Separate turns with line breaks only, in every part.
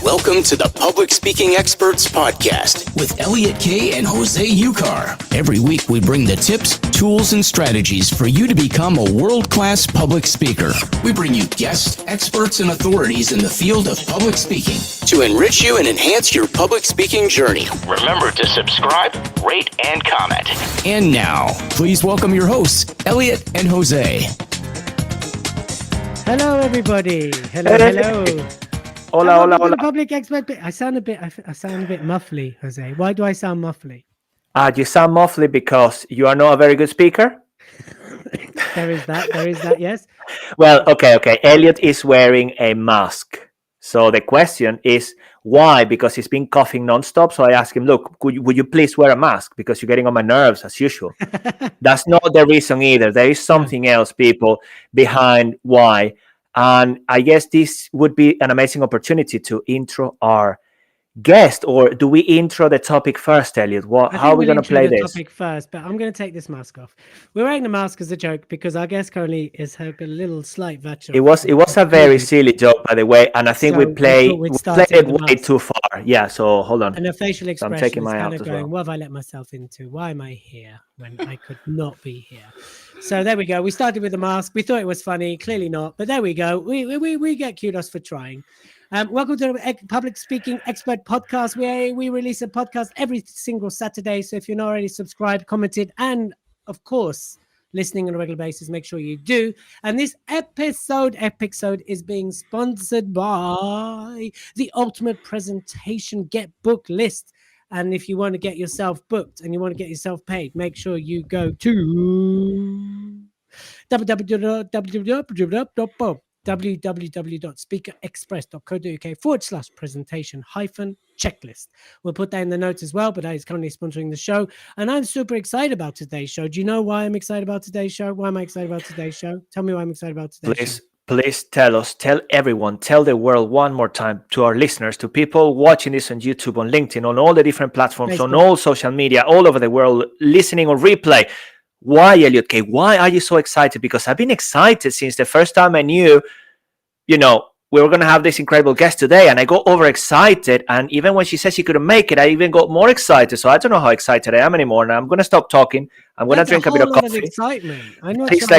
Welcome to the Public Speaking Experts Podcast with Elliot Kay and Jose Ucar. Every week we bring the tips, tools, and strategies for you to become a world-class public speaker. We bring you guests, experts, and authorities in the field of public speaking to enrich you and enhance your public speaking journey. Remember to subscribe, rate, and comment. And now, please welcome your hosts, Elliot and Jose.
Hello, everybody. Hello.
Hola.
Public expert. I sound a bit muffly, Jose. Why do I sound muffly?
You sound muffly because you are not a very good speaker.
There is that. Yes.
Well, okay. Elliot is wearing a mask. So the question is why? Because he's been coughing nonstop. So I asked him, look, would you please wear a mask? Because you're getting on my nerves as usual. That's not the reason either. There is something else, people, behind why. And I guess this would be an amazing opportunity to intro our guest. Or do we intro the topic first, Elliot? How are we going to play this?
Topic first, but I'm going to take this mask off. We're wearing the mask as a joke because our guest currently is a little slight virtue.
It was a very silly joke, by the way, and I think we played it way too far. Yeah, so hold on.
And a facial expression
so I'm taking
is
my
kind
out
of
as
going,
well.
what have I let myself into? Why am I here when I could not be here? So there we go. We started with the mask. We thought it was funny. Clearly not. But there we go. We get kudos for trying. Welcome to the Public Speaking Expert Podcast, where we release a podcast every single Saturday. So if you're not already subscribed, commented, and of course, listening on a regular basis, make sure you do. And this episode is being sponsored by the Ultimate Presentation Get Book List. And if you want to get yourself booked and you want to get yourself paid, make sure you go to www.speakerexpress.co.uk/presentation-checklist. We'll put that in the notes as well, but that is currently sponsoring the show. And I'm super excited about today's show. Do you know why I'm excited about today's show? Why am I excited about today's show? Tell me why I'm excited about today's show.
Please tell everyone, tell the world one more time, to our listeners, to people watching this on YouTube, on LinkedIn, on all the different platforms, on all social media, all over the world, listening on replay. Why, Elliot Kay? Why are you so excited? Because I've been excited since the first time I knew, we were going to have this incredible guest today, and I got overexcited. And even when she said she couldn't make it, I even got more excited. So I don't know how excited I am anymore. Now I'm going to stop talking. I'm going to drink a bit of coffee.
Excitement.
It's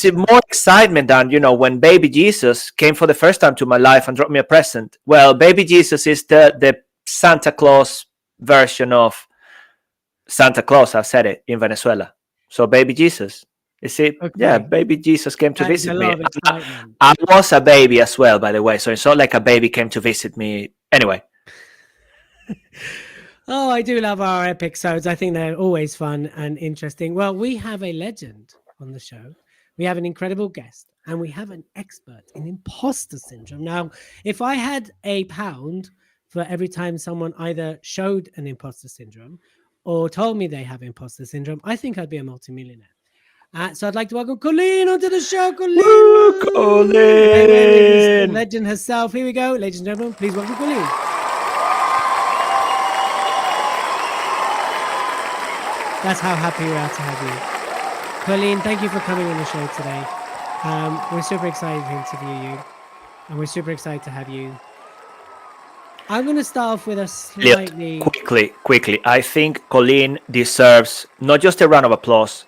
it's more excitement than, when baby Jesus came for the first time to my life and dropped me a present. Well, baby Jesus is the Santa Claus version of Santa Claus. I've said it in Venezuela. So baby Jesus. You see, yeah, baby Jesus came to visit me. I was a baby as well, by the way. So it's not like a baby came to visit me. Anyway.
Oh, I do love our episodes. I think they're always fun and interesting. Well, we have a legend on the show. We have an incredible guest, and we have an expert in imposter syndrome. Now, if I had £1 for every time someone either showed an imposter syndrome or told me they have imposter syndrome, I think I'd be a multimillionaire. So I'd like to welcome Colleen onto the show. Colleen! The legend herself. Here we go. Ladies and gentlemen, please welcome Colleen. That's how happy we are to have you. Colleen, thank you for coming on the show today. We're super excited to interview you, and we're super excited to have you. I'm going to start off with a slightly...
Quickly. I think Colleen deserves not just a round of applause,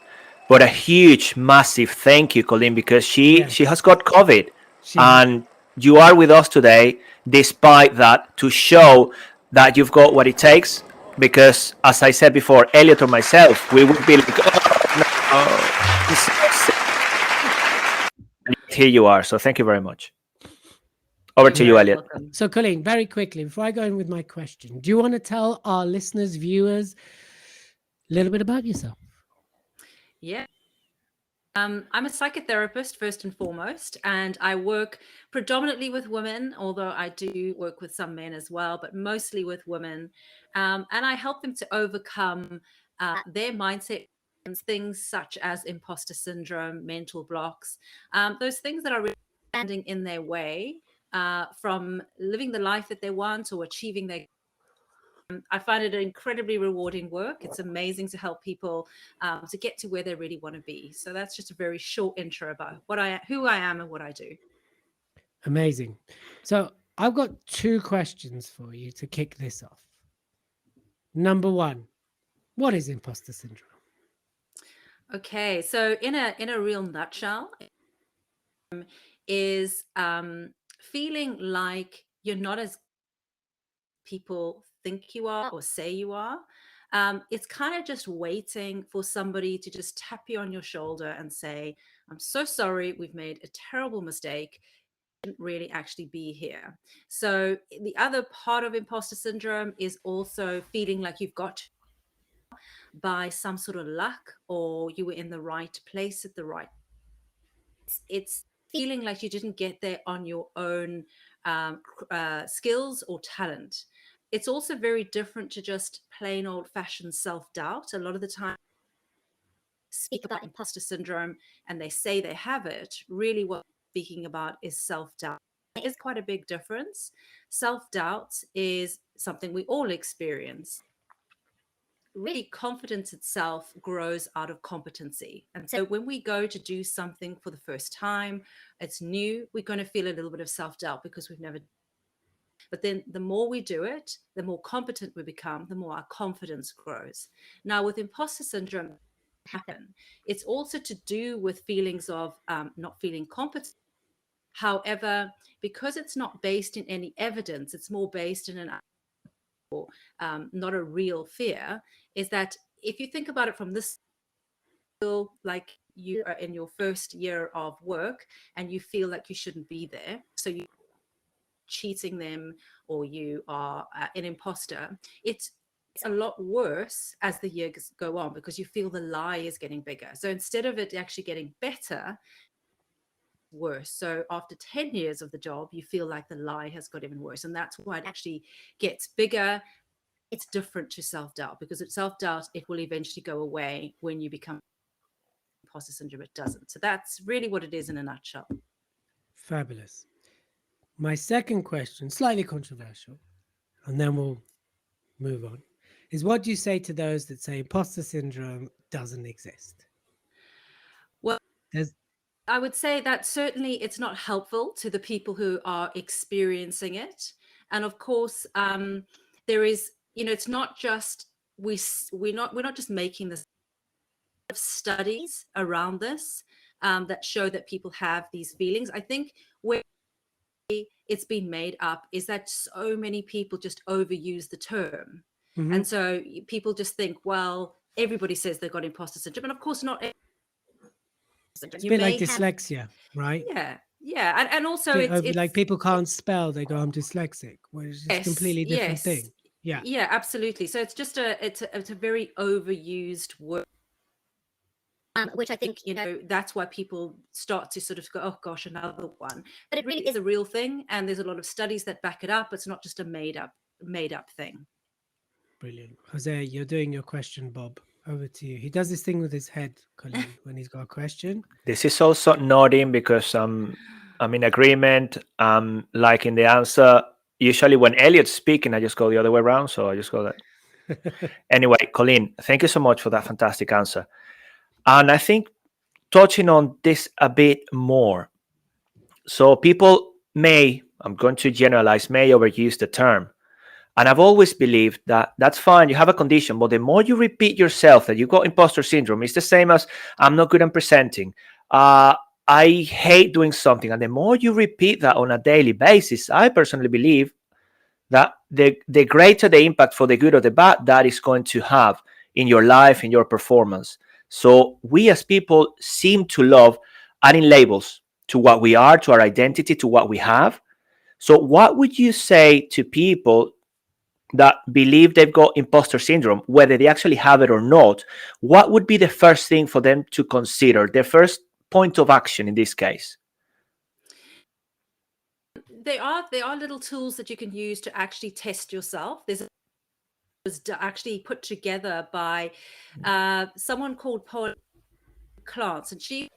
but a huge, massive thank you, Colleen, because she has got COVID. And you are with us today, despite that, to show that you've got what it takes. Because, as I said before, Elliot or myself, we would be like, And here you are. So thank you very much. Over to you, Elliot.
Welcome. So, Colleen, very quickly, before I go in with my question, do you want to tell our listeners, viewers, a little bit about yourself?
Yeah. I'm a psychotherapist first and foremost, and I work predominantly with women, although I do work with some men as well, but mostly with women. And I help them to overcome their mindset, things such as imposter syndrome, mental blocks, those things that are really standing in their way from living the life that they want or achieving their. I find it incredibly rewarding work. It's amazing to help people to get to where they really want to be. So that's just a very short intro about who I am and what I do.
Amazing. So I've got 2 questions for you to kick this off. Number 1, what is imposter syndrome?
Okay, so in a real nutshell, is feeling like you're not as people think you are or say you are. It's kind of just waiting for somebody to just tap you on your shoulder and say, I'm so sorry, we've made a terrible mistake. Didn't really actually be here. So the other part of imposter syndrome is also feeling like you've got by some sort of luck, or you were in the right place at the right. It's feeling like you didn't get there on your own skills or talent. It's also very different to just plain old fashioned self doubt. A lot of the time, speak about imposter syndrome and they say they have it. Really, what we're speaking about is self doubt. There is quite a big difference. Self doubt is something we all experience. Really, confidence itself grows out of competency. And so when we go to do something for the first time, it's new, we're going to feel a little bit of self-doubt because we've never. But then the more we do it, the more competent we become, the more our confidence grows. Now, with imposter syndrome, it's also to do with feelings of not feeling competent. However, because it's not based in any evidence, it's more based in an not a real fear, is that if you think about it from this, like you are in your first year of work and you feel like you shouldn't be there, so you cheating them or you are an imposter, it's a lot worse as the years go on because you feel the lie is getting bigger. So instead of it actually getting better, worse. So after 10 years of the job, you feel like the lie has got even worse. And that's why it actually gets bigger. It's different to self-doubt, because it's self-doubt, it will eventually go away. When you become imposter syndrome, it doesn't. So that's really what it is in a nutshell.
Fabulous. My second question, slightly controversial, and then we'll move on, is what do you say to those that say imposter syndrome doesn't exist?
Well,
There's
I would say that certainly it's not helpful to the people who are experiencing it. And of course, there is, it's not just we're not just making this studies around this that show that people have these feelings. I think where it's been made up is that so many people just overuse the term.
Mhm.
And so people just think, well, everybody says they've got imposter syndrome. And of course, not.
It's a bit like dyslexia, right?
Yeah. And also it's
like people can't spell, they go, I'm dyslexic, which is a completely different thing.
Yeah, absolutely. So it's just it's a very overused word. Which I think, that's why people start to sort of go, oh gosh, another one. But it really is a real thing. And there's a lot of studies that back it up. It's not just a made up thing.
Brilliant. Jose, you're doing your question, Bob. Over to you. He does this thing with his head, Colleen, when he's got a question.
This is also nodding because I'm in agreement. Like in the answer, usually when Elliot's speaking, I just go the other way around. So I just go that. Anyway, Colleen, thank you so much for that fantastic answer. And I think touching on this a bit more. So people I'm going to generalize, may overuse the term. And I've always believed that that's fine. You have a condition, but the more you repeat yourself that you got imposter syndrome, it's the same as I'm not good at presenting. I hate doing something. And the more you repeat that on a daily basis, I personally believe that the greater the impact for the good or the bad that is going to have in your life, in your performance. So we as people seem to love adding labels to what we are, to our identity, to what we have. So what would you say to people that believe they've got imposter syndrome, whether they actually have it or not? What would be the first thing for them to consider, their first point of action in this case?
There are little tools that you can use to actually test yourself. There's actually put together by someone called Paul Clance, and she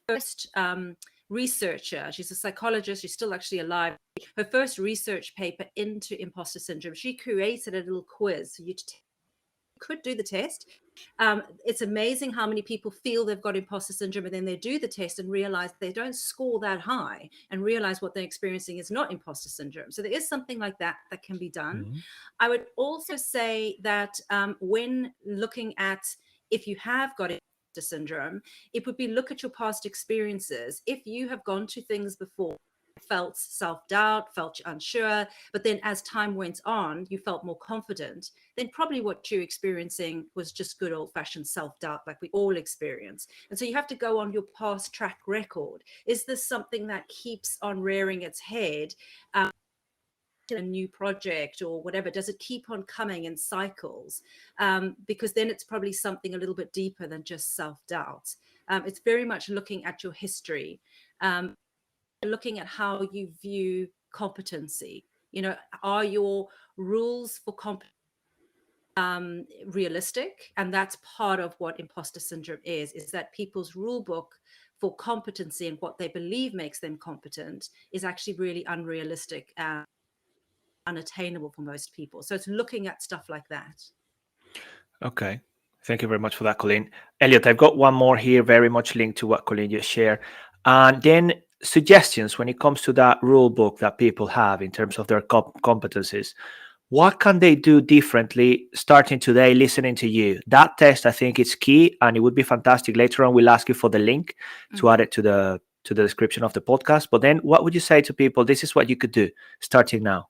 first researcher. She's a psychologist. She's still actually alive. Her first research paper into imposter syndrome, she created a little quiz. So you could do the test. It's amazing how many people feel they've got imposter syndrome and then they do the test and realize they don't score that high and realize what they're experiencing is not imposter syndrome. So there is something like that that can be done.
Mhm.
I would also say that when looking at if you have got imposter syndrome, it would be look at your past experiences. If you have gone to things before, felt self-doubt, felt unsure, but then as time went on, you felt more confident, then probably what you're experiencing was just good old-fashioned self-doubt like we all experience. And so you have to go on your past track record. Is this something that keeps on rearing its head? A new project or whatever, does it keep on coming in cycles? Because then it's probably something a little bit deeper than just self-doubt. It's very much looking at your history, looking at how you view competency. Are your rules for competence realistic? And that's part of what imposter syndrome is that people's rule book for competency and what they believe makes them competent is actually really unrealistic and unattainable for most people. So it's looking at stuff like that.
Okay. Thank you very much for that, Colleen. Elliot, I've got one more here, very much linked to what Colleen just shared. And then suggestions when it comes to that rule book that people have in terms of their competencies. What can they do differently starting today, listening to you? That test, I think, is key, and it would be fantastic. Later on, we'll ask you for the link to add it to the description of the podcast. But then what would you say to people? This is what you could do starting now.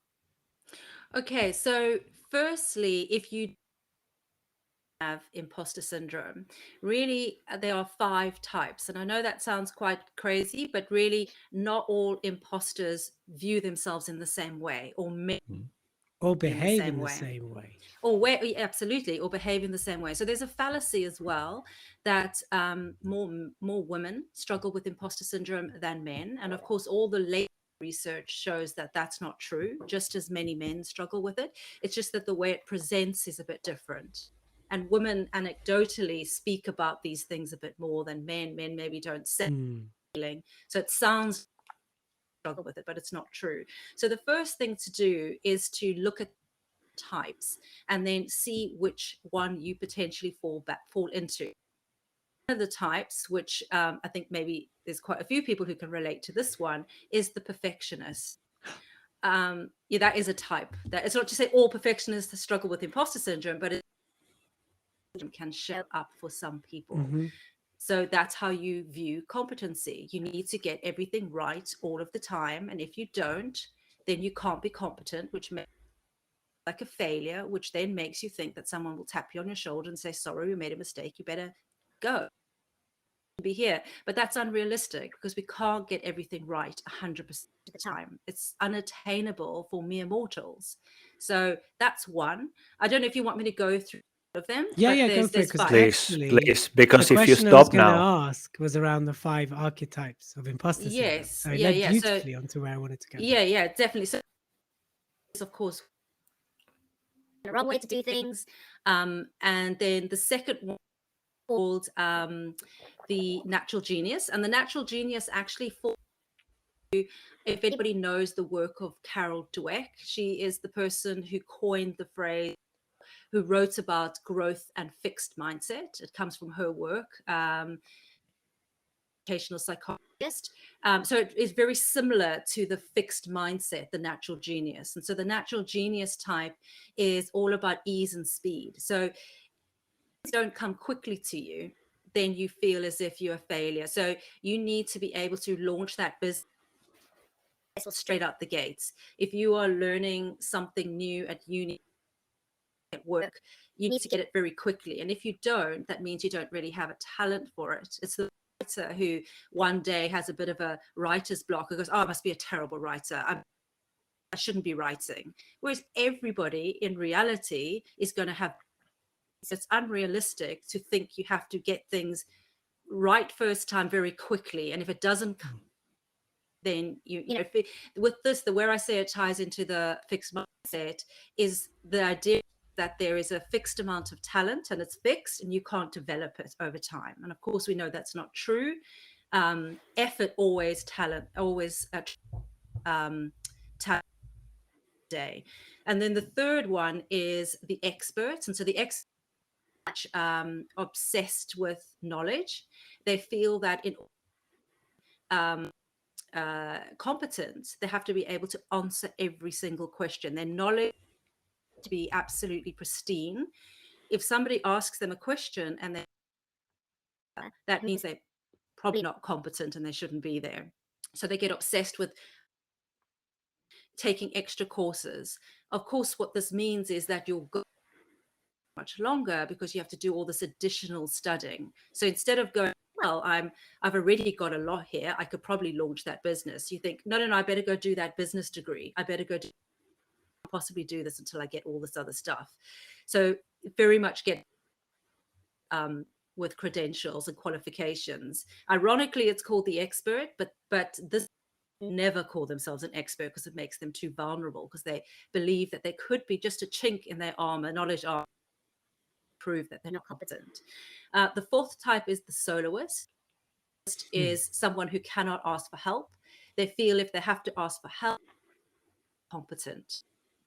Okay, so firstly, if you have imposter syndrome, really there are 5 types, and I know that sounds quite crazy, but really not all imposters view themselves in the same way or
behave in the same way.
or where absolutely, or behave in the same way. So there's a fallacy as well that more women struggle with imposter syndrome than men, and of course all the latest research shows that that's not true. Just as many men struggle with it. It's just that the way it presents is a bit different. And women anecdotally speak about these things a bit more than men. Men maybe don't say feeling. So it sounds struggle with it, but it's not true. So the first thing to do is to look at types and then see which one you potentially fall into. One of the types, which I think maybe there's quite a few people who can relate to this one, is the perfectionist. Yeah, that is a type. That it's not to say all perfectionists struggle with imposter syndrome, but it can show up for some people. So that's how you view competency. You need to get everything right all of the time, and if you don't, then you can't be competent, which makes like a failure, which then makes you think that someone will tap you on your shoulder and say, sorry, we made a mistake, you better go be here. But that's unrealistic because we can't get everything right 100% of the time. It's unattainable for mere mortals. So that's one. I don't know if you want me to go through of them.
Yeah,
but
go for it.
Please, because
the
if you
question I was
stop
going to
now,
ask was around the 5 archetypes of imposter syndrome.
Yes,
So it led beautifully onto where I wanted to go.
Yeah, definitely. So, of course, the wrong way to do things. And then the second one called the natural genius, and the natural genius actually falls. If anybody knows the work of Carol Dweck, she is the person who coined the phrase, who wrote about growth and fixed mindset. It comes from her work, educational psychologist. So it is very similar to the fixed mindset, the natural genius. And so the natural genius type is all about ease and speed. So if don't come quickly to you, then you feel as if you're a failure. So you need to be able to launch that business straight out the gates. If you are learning something new at uni, at work, you need to get it very quickly. And if you don't, that means you don't really have a talent for it. It's the writer who one day has a bit of a writer's block who goes, oh, I must be a terrible writer. I shouldn't be writing. Whereas everybody in reality is going to have, it's unrealistic to think you have to get things right first time very quickly. And if it doesn't come, then you know, with this, the where I say it ties into the fixed mindset is the idea that there is a fixed amount of talent and it's fixed and you can't develop it over time. And of course, we know that's not true. Effort always talent, always talent day. And then the third one is the experts. And so the much obsessed with knowledge. They feel that in competence, they have to be able to answer every single question. Their knowledge to be absolutely pristine. If somebody asks them a question and that means they're probably not competent and they shouldn't be there. So they get obsessed with taking extra courses. Of course, what this means is that you'll go much longer because you have to do all this additional studying. So instead of going, well, I've already got a lot here, I could probably launch that business. You think, no, I better go do that business degree. I better go possibly do this until I get all this other stuff. So very much get with credentials and qualifications. Ironically, it's called the expert, but this never call themselves an expert because it makes them too vulnerable, because they believe that there could be just a chink in their armor, knowledge armor, prove that they're not competent. The fourth type is the soloist. Is someone who cannot ask for help. They feel if they have to ask for help, competent.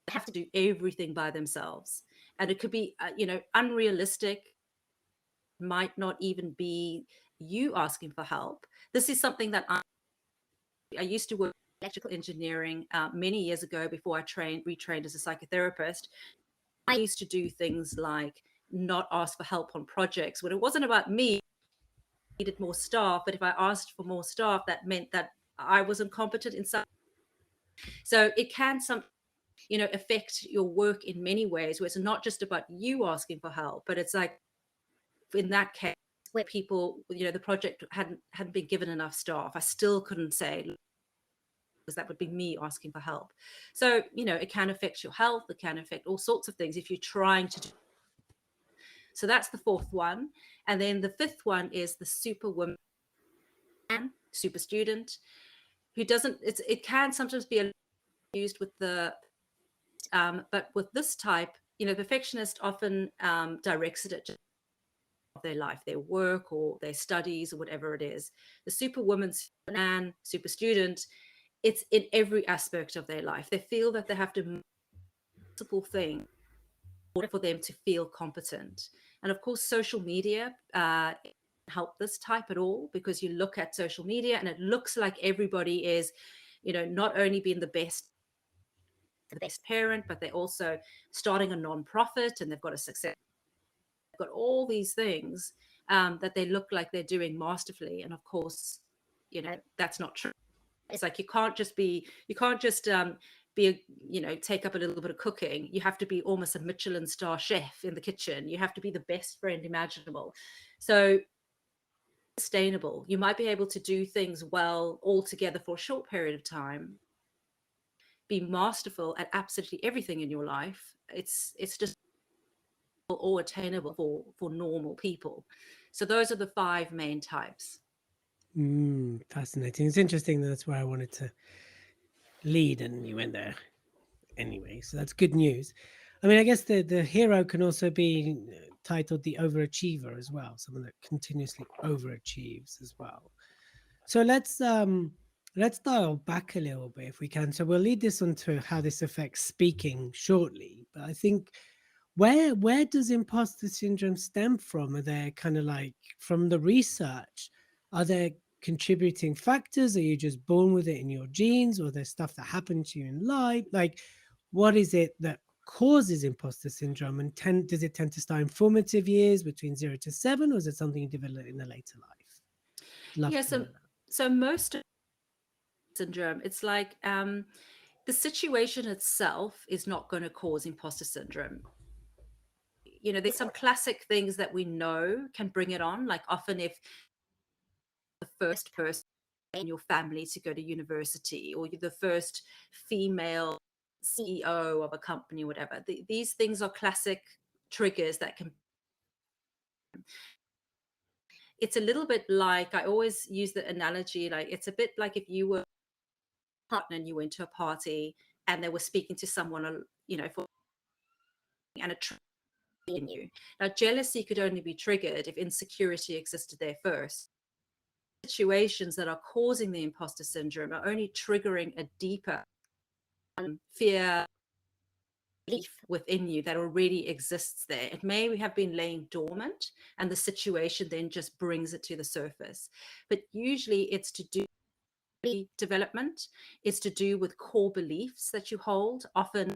They have to do everything by themselves, and it could be unrealistic. Might not even be you asking for help. This is something that I used to work in electrical engineering many years ago before I retrained as a psychotherapist. I used to do things like not ask for help on projects when it wasn't about me. I needed more staff, but if I asked for more staff, that meant that I was incompetent in some. So it can affect your work in many ways, where it's not just about you asking for help, but it's like in that case where people, the project hadn't been given enough staff, I still couldn't say, because that would be me asking for help. So it can affect your health, it can affect all sorts of things if you're trying to do. So that's the fourth one. And then the fifth one is the superwoman, super student, who doesn't, it can sometimes be used with the but with this type, perfectionist often directs it at their life, their work or their studies or whatever it is. The superwoman's man, super student, it's in every aspect of their life. They feel that they have to do multiple things in order for them to feel competent. And of course, social media help this type at all, because you look at social media and it looks like everybody is, not only being the best parent, but they're also starting a non-profit and they've got a success. They've got all these things that they look like they're doing masterfully. And of course, that's not true. It's like you can't just take up a little bit of cooking. You have to be almost a Michelin star chef in the kitchen. You have to be the best friend imaginable. So sustainable. You might be able to do things well all together for a short period of time, be masterful at absolutely everything in your life. It's just all attainable for normal people. So those are the 5 main types.
Fascinating. It's interesting. That's where I wanted to lead, and you went there anyway. So that's good news. I mean, I guess the hero can also be titled the overachiever as well, someone that continuously overachieves as well. So let's dial back a little bit if we can. So we'll lead this on to how this affects speaking shortly. But I think where does imposter syndrome stem from? Are there kind of like from the research? Are there contributing factors? Are you just born with it in your genes, or there's stuff that happened to you in life? Like, what is it that causes imposter syndrome, and does it tend to start in formative years between 0 to 7, or is it something you develop in the later life?
So most of syndrome, it's like the situation itself is not going to cause imposter syndrome. There's some classic things that we know can bring it on. Like often if the first person in your family to go to university, or you're the first female CEO of a company, whatever, these things are classic triggers that can. It's a little bit like, I always use the analogy, like it's a bit like if you were a partner and you went to a party and they were speaking to someone, and a in you. Now, jealousy could only be triggered if insecurity existed there first. Situations that are causing the imposter syndrome are only triggering a deeper fear, belief within you that already exists there. It may have been laying dormant, and the situation then just brings it to the surface. But usually it's to do with development, it's to do with core beliefs that you hold, often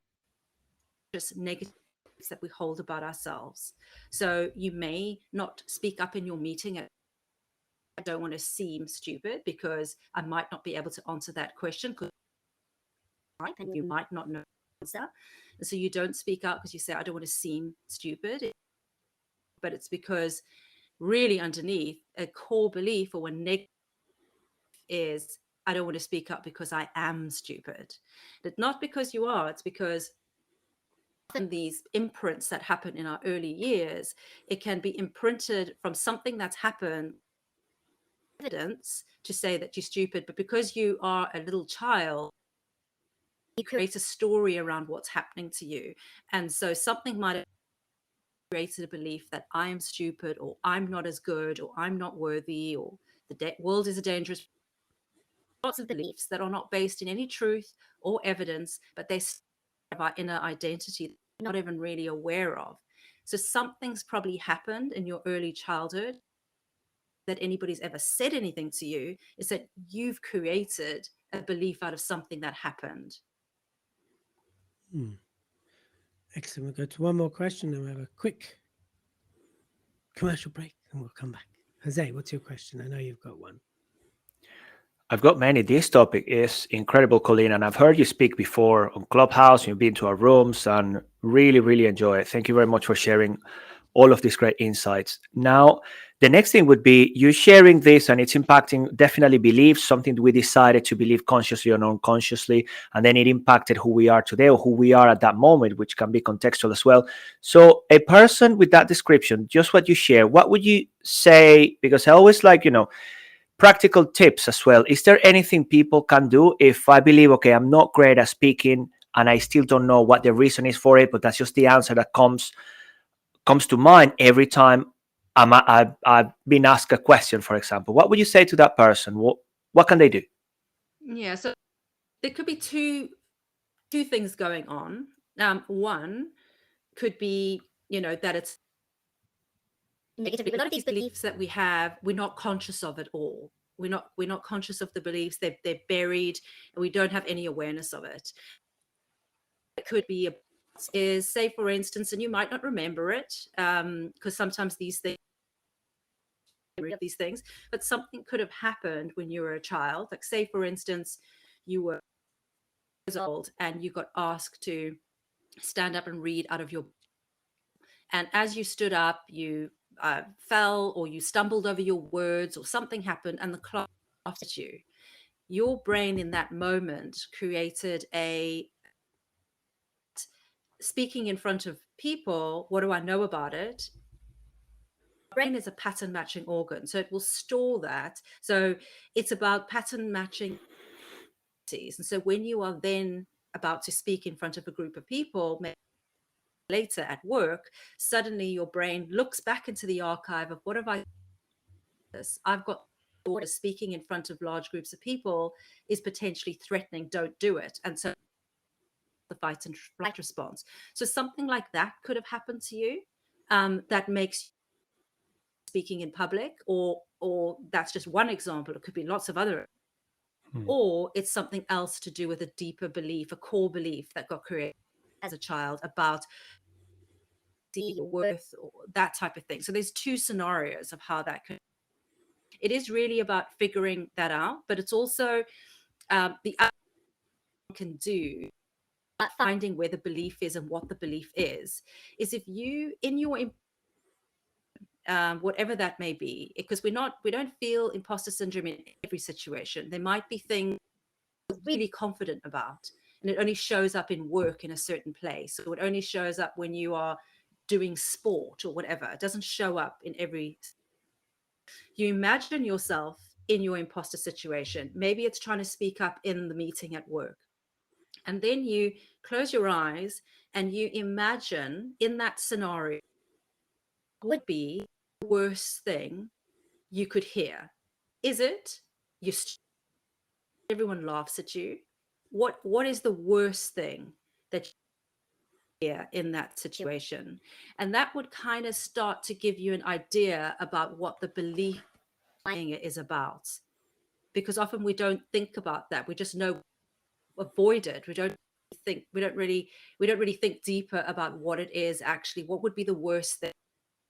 just negative that we hold about ourselves. So you may not speak up in your meeting. I don't want to seem stupid because I might not be able to answer that question, because you might not know the answer. And so you don't speak up because you say, I don't want to seem stupid. But it's because really underneath a core belief or a negative is, I don't want to speak up because I am stupid. But not because you are, it's because these imprints that happen in our early years, it can be imprinted from something that's happened, evidence to say that you're stupid, but because you are a little child, you create a story around what's happening to you. And so something might have created a belief that I am stupid, or I'm not as good, or I'm not worthy, or the world is a dangerous. Lots of beliefs that are not based in any truth or evidence, but they have our inner identity that we're not even really aware of. So something's probably happened in your early childhood that anybody's ever said anything to you, is that you've created a belief out of something that happened.
Excellent. We'll go to one more question and we'll have a quick commercial break and we'll come back. Jose, what's your question? I know you've got one.
I've got many. This topic is incredible, Colleen, and I've heard you speak before on Clubhouse. You've been to our rooms and really, really enjoy it. Thank you very much for sharing all of these great insights. Now, the next thing would be you sharing this, and it's impacting definitely beliefs, something we decided to believe consciously or unconsciously, and then it impacted who we are today or who we are at that moment, which can be contextual as well. So a person with that description, just what you share, what would you say? Because I always like, practical tips as well. Is there anything people can do if I believe, okay, I'm not great at speaking and I still don't know what the reason is for it, but that's just the answer that comes to mind every time I've been asked a question, for example? What would you say to that person? What can they do?
Yeah, so there could be two things going on. One could be, that it's negative. A lot of these beliefs that we have, we're not conscious of at all. We're not conscious of the beliefs. They're buried, and we don't have any awareness of it. It could be say, for instance, and you might not remember it, because sometimes these things, but something could have happened when you were a child. Like, say, for instance, you were years old and you got asked to stand up and read out of your, and as you stood up, you fell or you stumbled over your words or something happened, and the class laughed at you. Your brain in that moment created a speaking in front of people. What do I know about it? Brain is a pattern matching organ, so it will store that. So it's about pattern matching. And so when you are then about to speak in front of a group of people, maybe later at work, suddenly your brain looks back into the archive of, what have I this? I've got speaking in front of large groups of people is potentially threatening. Don't do it. And so the fight and flight response. So something like that could have happened to you, that makes speaking in public, or that's just one example. It could be lots of other, or it's something else to do with a deeper belief, a core belief that got created as a child about your worth, or that type of thing. So there's two scenarios of how that could. It is really about figuring that out, but it's also the other can do, finding where the belief is and what the belief is if you in your whatever that may be, because we don't feel imposter syndrome in every situation. There might be things we're really confident about, and it only shows up in work in a certain place, or it only shows up when you are doing sport or whatever. It doesn't show up in every. You imagine yourself in your imposter situation. Maybe it's trying to speak up in the meeting at work, and then you close your eyes and you imagine in that scenario would be the worst thing you could hear. Is it everyone laughs at you? What is the worst thing that in that situation. And that would kind of start to give you an idea about what the belief is about. Because often we don't think about that. We just know, avoid it. We don't really think deeper about what it is actually. What would be the worst thing?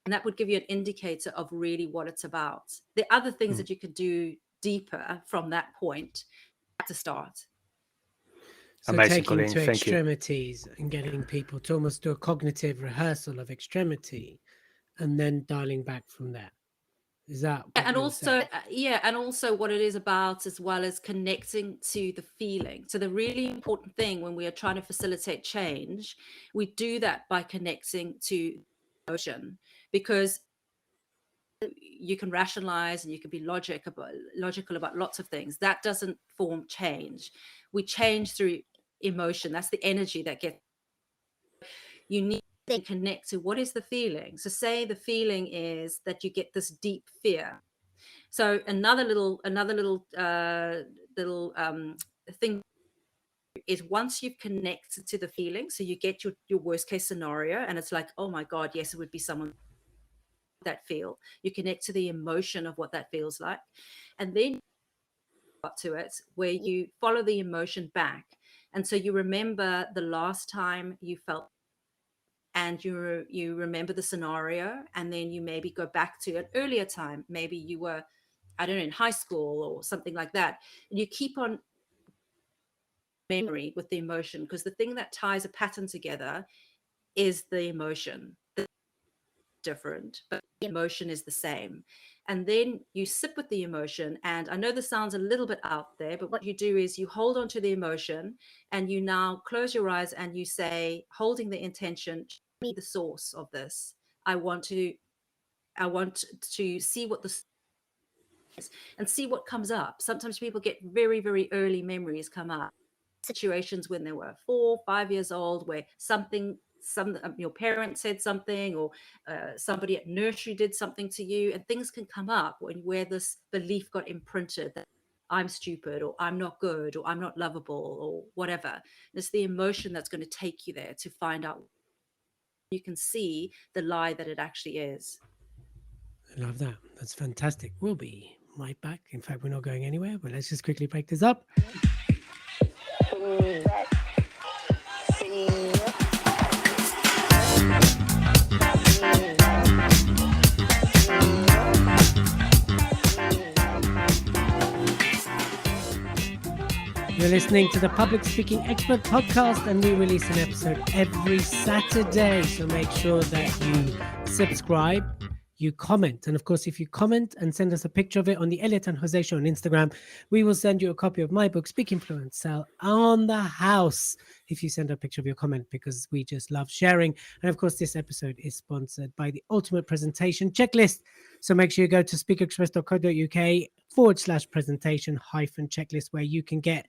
And that would give you an indicator of really what it's about. The other things that you could do deeper from that point to start.
So
Amazing,
taking
Colleen.
to
Thank you.
extremities and getting people to almost do a cognitive rehearsal of extremity and then dialing back from there. Is that what
And
you're
also
saying?
and also what it is about, as well as connecting to the feeling. So the really important thing when we are trying to facilitate change, we do that by connecting to emotion, because you can rationalize and you can be logical about lots of things. That doesn't form change. We change through emotion. That's the energy that gets. You need to connect to what is the feeling. So say the feeling is that you get this deep fear. So another little thing is, once you've connected to the feeling, so you get your worst case scenario, and it's like, oh my God, yes, it would be someone that feel. You connect to the emotion of what that feels like, and then up to it where you follow the emotion back, and so you remember the last time you felt, and you remember the scenario, and then you maybe go back to an earlier time. Maybe you were, I don't know, in high school or something like that, and you keep on memory with the emotion, because the thing that ties a pattern together is the emotion. Different, but the emotion is the same. And then you sit with the emotion. And I know this sounds a little bit out there, but what you do is you hold on to the emotion, and you now close your eyes and you say, holding the intention, show me the source of this. I want to see what the is and see what comes up. Sometimes people get very, very early memories come up, situations when they were 4, 5 years old, where your parent said something, or somebody at nursery did something to you, and things can come up where this belief got imprinted that I'm stupid, or I'm not good, or I'm not lovable, or whatever. And it's the emotion that's going to take you there to find out. You can see the lie that it actually is.
I love that. That's fantastic. We'll be right back. In fact, we're not going anywhere, but let's just quickly break this up. You're listening to the Public Speaking Expert Podcast, and we release an episode every Saturday. So make sure that you subscribe, you comment. And of course, if you comment and send us a picture of it on the Elliot and Jose Show on Instagram, we will send you a copy of my book, Speak, Influence, Sell, on the house, if you send a picture of your comment, because we just love sharing. And of course, this episode is sponsored by the Ultimate Presentation Checklist. So make sure you go to speakexpress.co.uk/presentation-checklist, where you can get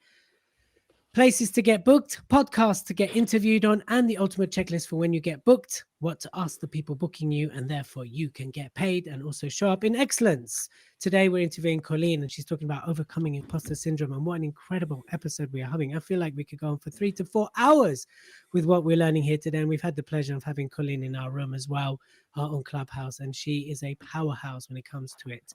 places to get booked, podcasts to get interviewed on, and the ultimate checklist for when you get booked, what to ask the people booking you, and therefore you can get paid and also show up in excellence. Today we're interviewing Colleen, and she's talking about overcoming imposter syndrome, and what an incredible episode we are having. I feel like we could go on for 3 to 4 hours with what we're learning here today, and we've had the pleasure of having Colleen in our room as well on Clubhouse, and she is a powerhouse when it comes to it.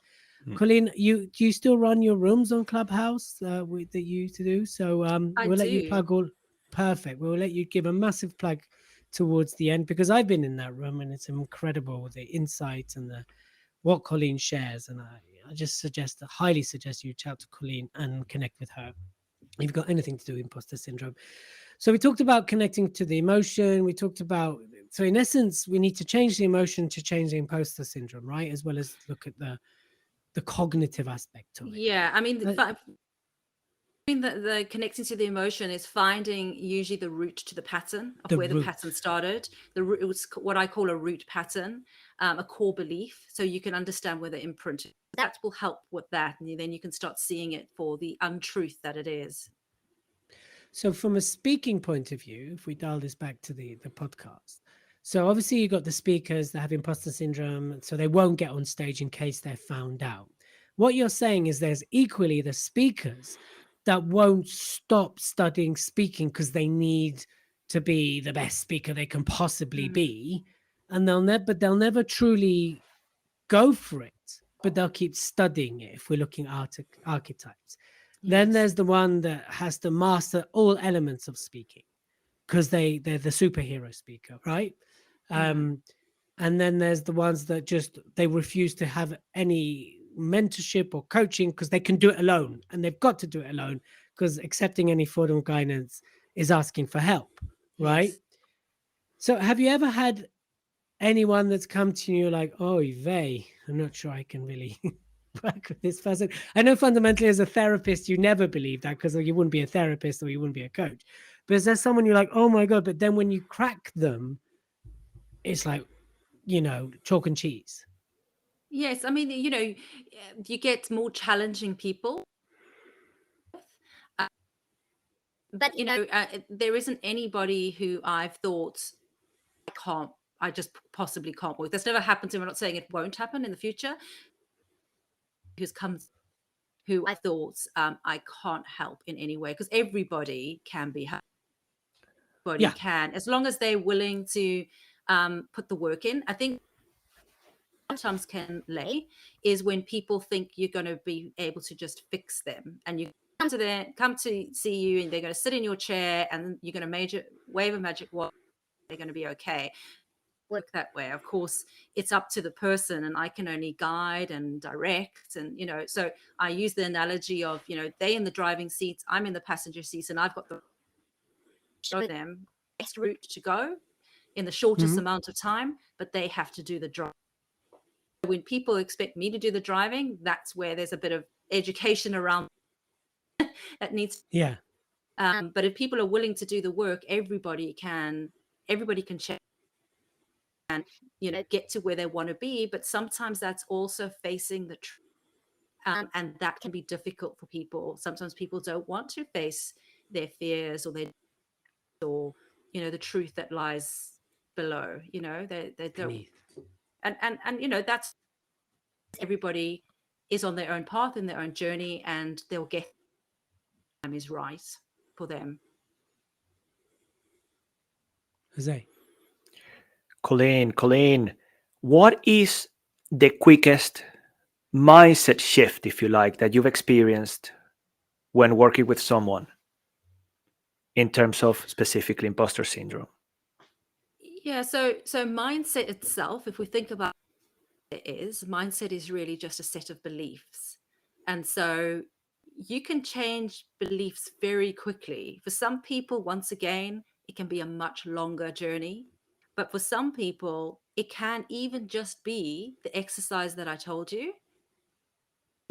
Colleen, do you still run your rooms on Clubhouse that you used to do? So we'll let you plug all. Perfect. We'll let you give a massive plug towards the end, because I've been in that room and it's incredible, the insight and what Colleen shares. And I just highly suggest you reach out to Colleen and connect with her if you've got anything to do with imposter syndrome. So we talked about connecting to the emotion. We talked about, so in essence, we need to change the emotion to change the imposter syndrome, right? As well as look at the cognitive aspect of it.
Yeah, I mean, the connecting to the emotion is finding usually the root to the pattern of where the pattern started. It was what I call a root pattern, a core belief. So you can understand where the imprint is. That will help with that, and then you can start seeing it for the untruth that it is.
So from a speaking point of view, if we dial this back to the podcast, so obviously you've got the speakers that have imposter syndrome, so they won't get on stage in case they're found out. What you're saying is there's equally the speakers that won't stop studying speaking because they need to be the best speaker they can possibly
Mm.
be, and they'll never truly go for it, but they'll keep studying it. If we're looking at archetypes, then
Yes.
there's the one that has to master all elements of speaking because they're the superhero speaker, right? And then there's the ones that just they refuse to have any mentorship or coaching because they can do it alone, and they've got to do it alone because accepting any form of guidance is asking for help, right?
Yes.
So have you ever had anyone that's come to you like, oh, Vey, I'm not sure I can really work with this person? I know fundamentally as a therapist, you never believe that because you wouldn't be a therapist or you wouldn't be a coach. But is there someone you're like, oh my God, but then when you crack them, it's like, chalk and cheese.
Yes. I mean, you get more challenging people. But, there isn't anybody who I've thought I just possibly can't work. That's never happened to me. I'm not saying it won't happen in the future. Who I thought I can't help in any way, because everybody can be helped. Everybody can, as long as they're willing to put the work in. I think sometimes can lay is when people think you're going to be able to just fix them, and you come to see you, and they're going to sit in your chair, and you're going to wave a magic wand. They're going to be okay. Work that way. Of course, it's up to the person, and I can only guide and direct. And so I use the analogy of they in the driving seat, I'm in the passenger seat, and I've got to show them the best route to go in the shortest amount of time, but they have to do the drive. When people expect me to do the driving, that's where there's a bit of education around that needs. But if people are willing to do the work, everybody can check and get to where they want to be. But sometimes that's also facing the truth, and that can be difficult for people. Sometimes people don't want to face their fears or the truth that lies below. They don't. And that's, everybody is on their own path in their own journey, and they'll get time is right for them.
Jose.
Colleen, what is the quickest mindset shift, if you like, that you've experienced when working with someone in terms of specifically imposter syndrome?
Yeah, so mindset itself, if we think about mindset is really just a set of beliefs. And so you can change beliefs very quickly. For some people, once again, it can be a much longer journey. But for some people, it can even just be the exercise that I told you.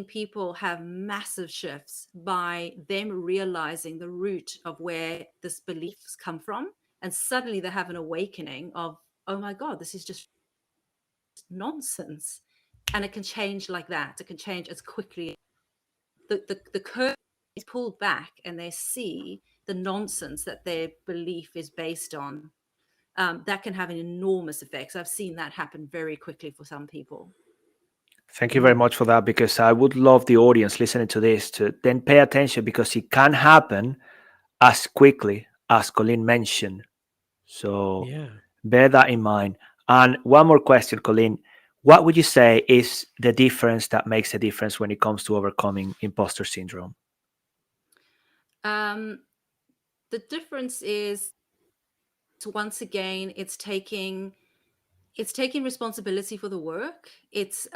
People have massive shifts by them realizing the root of where this beliefs come from. And suddenly they have an awakening of, oh my God, this is just nonsense. And it can change like that. It can change as quickly. The curve is pulled back, and they see the nonsense that their belief is based on. That can have an enormous effect. So I've seen that happen very quickly for some people.
Thank you very much for that, because I would love the audience listening to this to then pay attention, because it can happen as quickly as Colleen mentioned. So bear that in mind. And one more question, Colleen. What would you say is the difference that makes a difference when it comes to overcoming imposter syndrome?
The difference is, once again, it's taking responsibility for the work. It's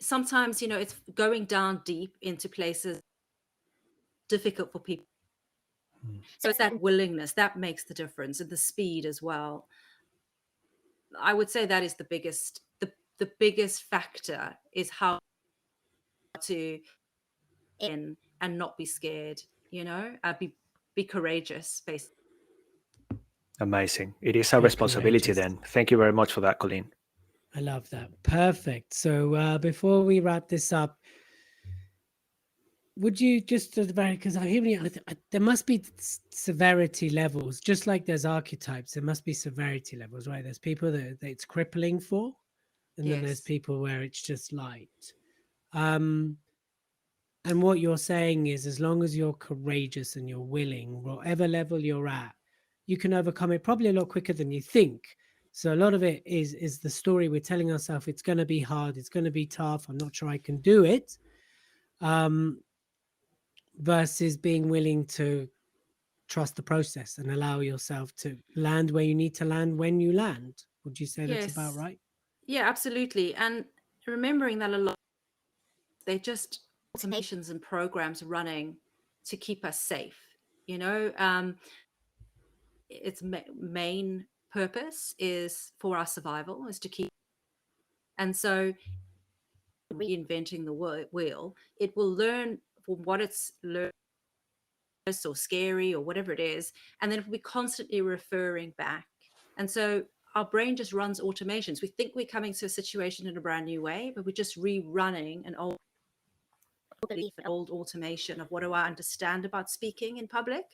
sometimes it's going down deep into places difficult for people. So it's that willingness that makes the difference, and the speed as well. I would say that is the biggest factor, is how to in and not be scared. Be courageous, basically.
Amazing. It is our responsibility then. Thank you very much for that, Colleen.
I love that. Perfect. So before we wrap this up, would you just, because I'm hearing there must be severity levels, just like there's archetypes, there must be severity levels, right? There's people that it's crippling for, and then there's people where it's just light. And what you're saying is, as long as you're courageous and you're willing, whatever level you're at, you can overcome it probably a lot quicker than you think. So a lot of it is the story we're telling ourselves. It's going to be hard. It's going to be tough. I'm not sure I can do it. Versus being willing to trust the process and allow yourself to land where you need to land when you land. Would you say that's about
Yes.
right?
Yeah, absolutely. And remembering that a lot, they're just automations and programs running to keep us safe. You know, its main purpose is for our survival, is to keep. And so reinventing the wheel, it will learn from what it's learned or scary or whatever it is, and then it will be constantly referring back. And so our brain just runs automations. We think we're coming to a situation in a brand new way, but we're just rerunning an old belief, an old automation of what do I understand about speaking in public?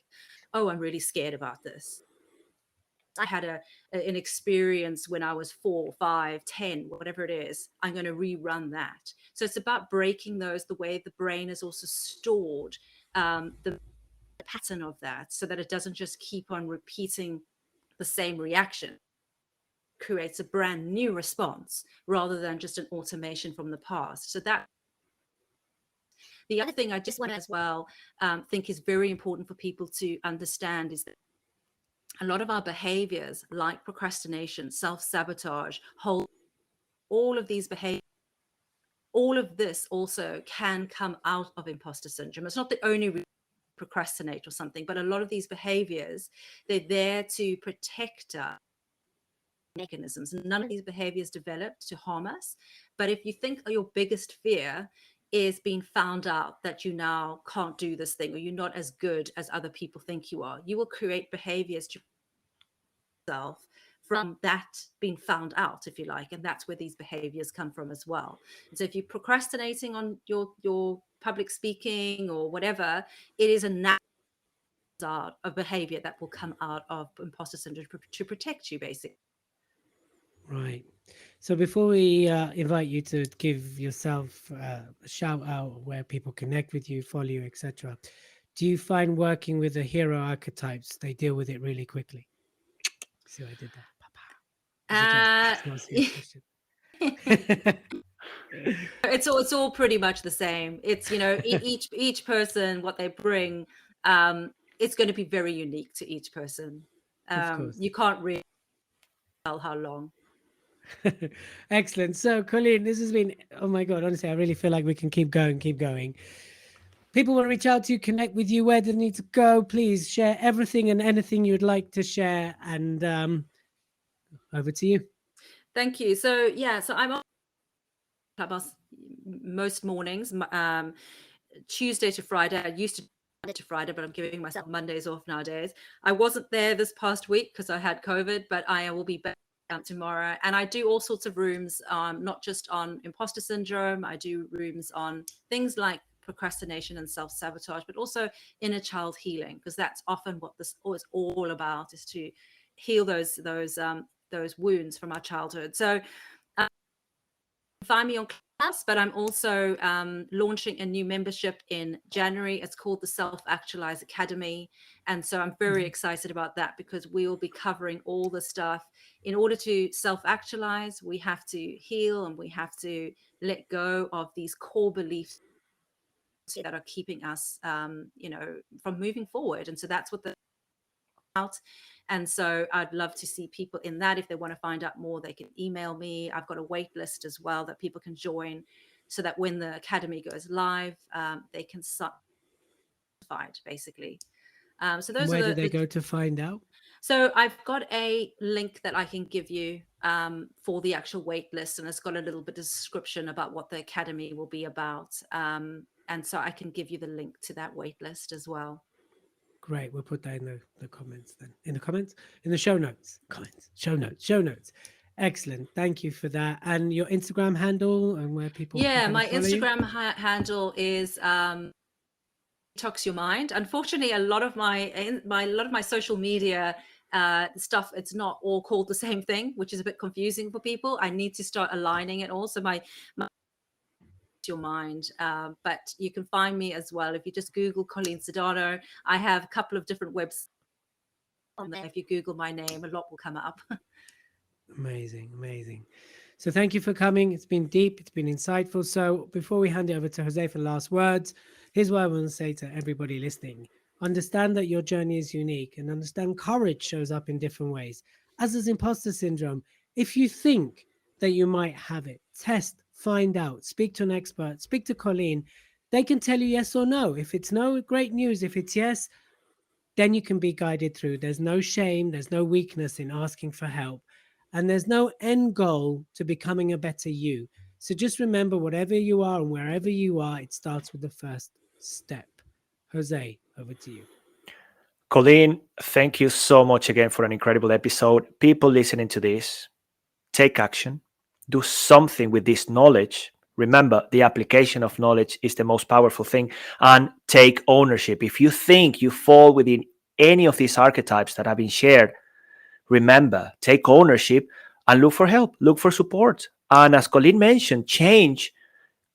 Oh, I'm really scared about this. I had an experience when I was 4, 5, 10, whatever it is. I'm going to rerun that. So it's about breaking those, the way the brain is also stored the pattern of that, so that it doesn't just keep on repeating the same reaction. Creates a brand new response rather than just an automation from the past. So that the other thing I just want to as well think is very important for people to understand is that a lot of our behaviors, like procrastination, self-sabotage, all of these behaviors, all of this also can come out of imposter syndrome. It's not the only reason to procrastinate or something, but a lot of these behaviors, they're there to protect us. Mechanisms. None of these behaviors developed to harm us. But if you think your biggest fear is being found out that you now can't do this thing, or you're not as good as other people think you are, you will create behaviors to yourself from that being found out, if you like. And that's where these behaviors come from as well. And so if you're procrastinating on your public speaking or whatever, it is a natural of behavior that will come out of imposter syndrome to protect you, basically.
Right. So before we invite you to give yourself a shout out where people connect with you, follow you, etc., do you find working with the hero archetypes, they deal with it really quickly? See what I did there? It's not a serious question.
It's all pretty much the same. It's, you know, each person, what they bring, it's going to be very unique to each person.
Of course.
You can't really tell how long.
Excellent. So, Colleen, this has been, oh my God, honestly, I really feel like we can keep going. People want to reach out to you, connect with you, where do they need to go? Please share everything and anything you'd like to share. And over to you.
Thank you. So, yeah, so I'm on Clubhouse most mornings, Tuesday to Friday. I used to Monday to Friday, but I'm giving myself Mondays off nowadays. I wasn't there this past week because I had COVID, but I will be back tomorrow. And I do all sorts of rooms, not just on imposter syndrome. I do rooms on things like procrastination and self-sabotage, but also inner child healing, because that's often what this is all about, is to heal those wounds from our childhood. So find me on Clubhouse, but I'm also launching a new membership in January. It's called the Self-Actualized Academy. And so I'm very excited about that, because we will be covering all the stuff. In order to self-actualize, we have to heal, and we have to let go of these core beliefs that are keeping us, you know, from moving forward. And so that's what the out. And so I'd love to see people in that. If they want to find out more, they can email me. I've got a wait list as well that people can join, so that when the academy goes live, they can fight, basically. So those
where
are
do they go to find out?
So I've got a link that I can give you for the actual wait list, and it's got a little bit of description about what the academy will be about. And so I can give you the link to that wait list as well.
Great. We'll put that in the comments then. In the show notes. Show notes. Excellent. Thank you for that. And your Instagram handle and where people can
my
follow
Instagram
you?
handle is Detox Your Mind. Unfortunately, a lot of my social media stuff, it's not all called the same thing, which is a bit confusing for people. I need to start aligning it all. So my your mind. But you can find me as well if you just Google Colleen Sodano. I have a couple of different websites on there. If you Google my name, a lot will come up.
Amazing, amazing. So thank you for coming. It's been deep, it's been insightful. So before we hand it over to Jose for last words, here's what I want to say to everybody listening. Understand that your journey is unique, and understand courage shows up in different ways. As is imposter syndrome, if you think that you might have it, test, find out, speak to an expert, speak to Colleen. They can tell you yes or no. If it's no, great news. If it's yes, then you can be guided through. There's no shame, there's no weakness in asking for help, and there's no end goal to becoming a better you. So just remember, whatever you are and wherever you are, it starts with the first step. Jose, over to you.
Colleen, thank you so much again for an incredible episode. People listening to this, take action, do something with this knowledge. Remember, the application of knowledge is the most powerful thing, and take ownership. If you think you fall within any of these archetypes that have been shared, remember, take ownership and look for help, look for support. And as Colleen mentioned, change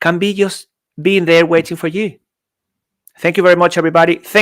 can be just being there waiting for you. Thank you very much, everybody. Thank you